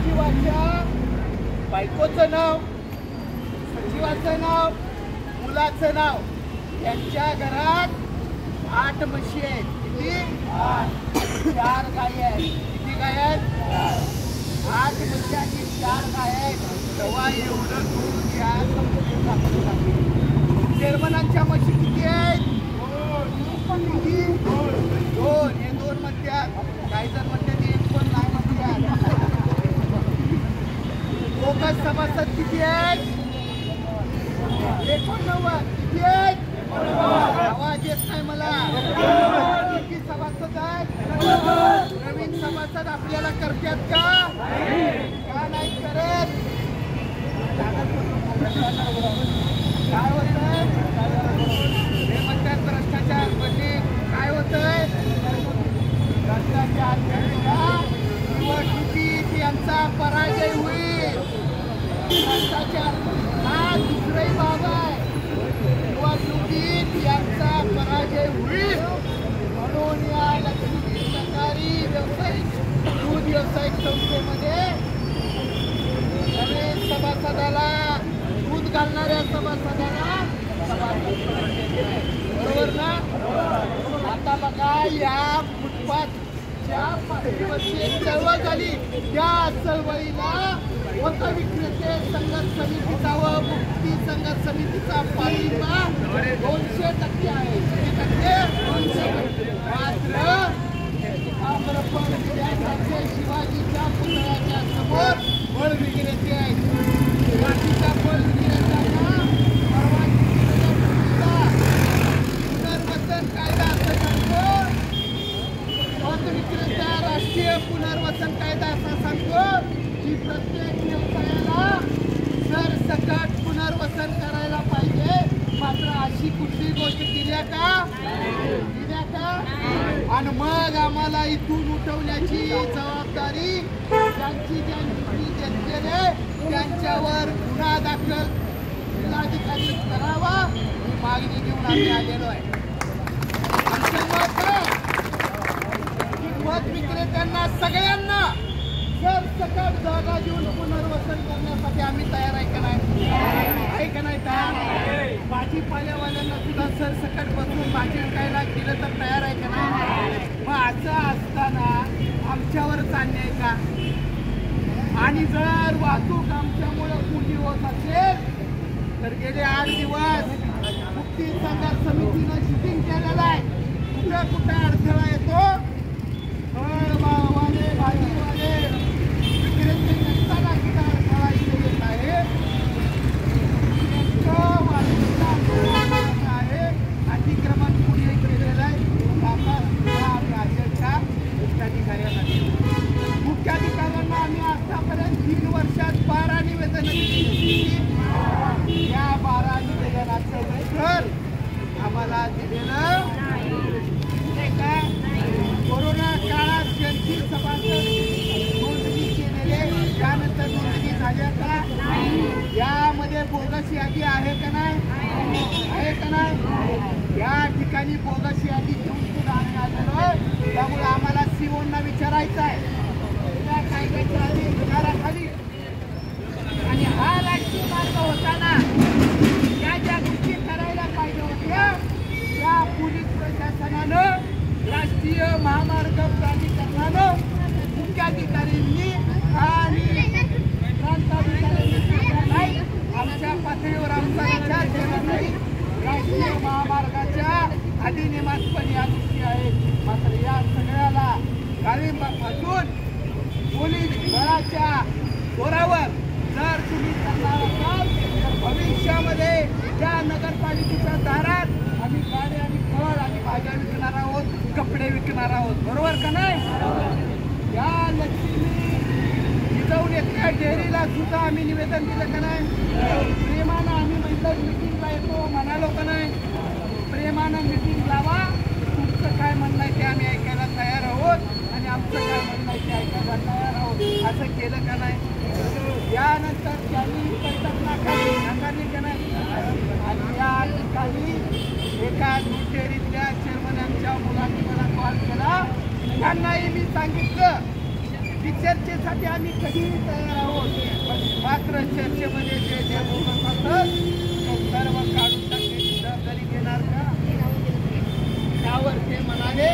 सचिवाच्या बायकोचं नाव, सचिवाचं नाव, मुलाचं नाव, यांच्या घरात 8 म्हशी आहेत. किती? 4 गायी आहेत. किती गाय आहेत? 8 म्हशी आणि 4 गाय आहेत. तेव्हा एवढं दूध या चेअरमनांच्या म्हशी किती आहेत? 2. हे 2 म्हणतात. काही जण म्हणतात 1 पण नाही म्हणतात. बोगस सभासद किती आहेत? 89. किती आहेत? आवाज येत नाही मला. किती सभासद आहेत? नवीन सभासद आपल्याला करतात का? का नाही करत? काय होतंय? हे म्हणतात भ्रष्टाचार. म्हणजे काय होतंय? भ्रष्टाचार निवडणुकीत यांचा पराजय होईल. भ्रष्टाचार हा दुसराही बाब आहे. निवडणुकीत यांचा पराजय होईल म्हणून या लक्ष्मी सहकारी व्यावसायिक दूध व्यावसायिक संस्थेमध्ये नवीन सभासदाला, दूध घालणाऱ्या सभासदाला बरोबर ना? आता बघा, या फुटपाथच्या पाठीवरची एक चळवळ झाली. त्या चळवळीला मत विक्रेते संघर्ष समितीचा व मुक्ती संघर्ष समितीचा पाठिंबा 200% आहे. किती टक्के? 200%. मात्र आम्रपण विद्यार्थ्यांचे शिवाजीच्या पुतळ्याच्या समोर फळ विक्रेते आहेत. बाकीच्या फळ विक्रेत्यांना परवानगी पुनर्वसन कायदा असं सांगतो. मत विक्रेता राष्ट्रीय पुनर्वसन कायदा असा सांगतो की प्रत्येक व्यवसायाला सरसकट पुनर्वसन करायला पाहिजे. मात्र अशी कुठली गोष्ट दिल्या का? दिल्या का? आणि मग आम्हाला इथून उठवण्याची जबाबदारी ज्यांची जनतेने त्यांच्यावर गुन्हा दाखल जिल्हाधिकारी करावा ही मागणी घेऊन आम्ही आलेलो आहे. आमचं मत की मत विक्रेत्यांना सगळ्यांना सरसकट जागा देऊन पुनर्वसन करण्यासाठी आम्ही तयार आहे का नाही? आहे का नाही तयार? भाजीपाल्यावाल्यांना सुद्धा सरसकट बसून भाजी विकायला दिलं तर तयार आहे का नाही? मग असं असताना आमच्यावरच अन्याय का? आणि जर वाहतूक आमच्यामुळे मोठी होत असेल तर गेले 8 दिवस मुक्ती संघर्ष समितीनं शूटिंग केलेलं आहे. कुठं कुठं अडथळा येतो? फळवाले, भाजीवाले विक्रेते नसताना सुद्धा अडथळा इथे येत आहे. आहे अतिक्रमण पुढे केलेलं आहे. राज्याच्या मुख्याधिकाऱ्यांना मुख्याधिकाऱ्यांना आम्ही आतापर्यंत 3 वर्षात 12 निवेदन दिली. या 12 निवेदनाचं उत्तर आम्हाला दिलेलं का? कोरोना काळात ज्यांची सभासद नोंदणी केलेले त्यानंतर नोंदणी झाल्या का? यामध्ये बोगस यादी आहे का नाही? आहे का नाही? या ठिकाणी बोगस यादी घेऊन सुद्धा आम्ही आलेलो आहे. त्यामुळे आम्हाला सीओना विचारायचं आहे त्या कायद्याच्या अधिकाराखाली आणि हा राष्ट्रीय मार्ग होताना या ज्या गोष्टी करायला पाहिजे होत्या त्या पोलीस प्रशासनानं, राष्ट्रीय महामार्ग प्राधिकरणानं, मुख्याधिकाऱ्यांनी आणि प्रांताधिकाऱ्यांनी आमच्या पातळीवर आमचा विचार केला नाही. राष्ट्रीय महामार्गाच्या अधिनियमात पण या गोष्टी आहेत. मात्र या सगळ्याला गाळिंबापासून पोलीस बळाच्या जोरावर जर तुम्ही करणार असाल तर भविष्यामध्ये त्या नगरपालिकेच्या दारात आम्ही गाडी आणि फळ आणि भाज्या विकणार आहोत, कपडे विकणार आहोत. बरोबर का नाही? या लक्ष्मी जिजाऊन येत्या डेअरीला सुद्धा आम्ही निवेदन दिलं का नाही? प्रेमानं आम्ही म्हणलं मिटिंगला येतो म्हणालो का नाही? प्रेमानं मिटिंग लावा. तुमचं काय म्हणणं आहे ते आम्ही ऐकायला तयार आहोत आणि आमचं काय म्हणणं आहे ते ऐकायला तयार आहोत. असं केलं का नाही? यानंतर त्यांनी बैठक नाकारली का नाही? आणि या ठिकाणी एका दूध डेअरीतल्या चेअरमन आमच्या मुलांनी मला कॉल केला. त्यांनाही मी सांगितलं की चर्चेसाठी आम्ही कधीही तयार आहोत, मात्र चर्चेमध्ये जे बोलत असतात ते सर्व काढून टाकण्याची जबाबदारी घेणार का? त्यावर ते म्हणाले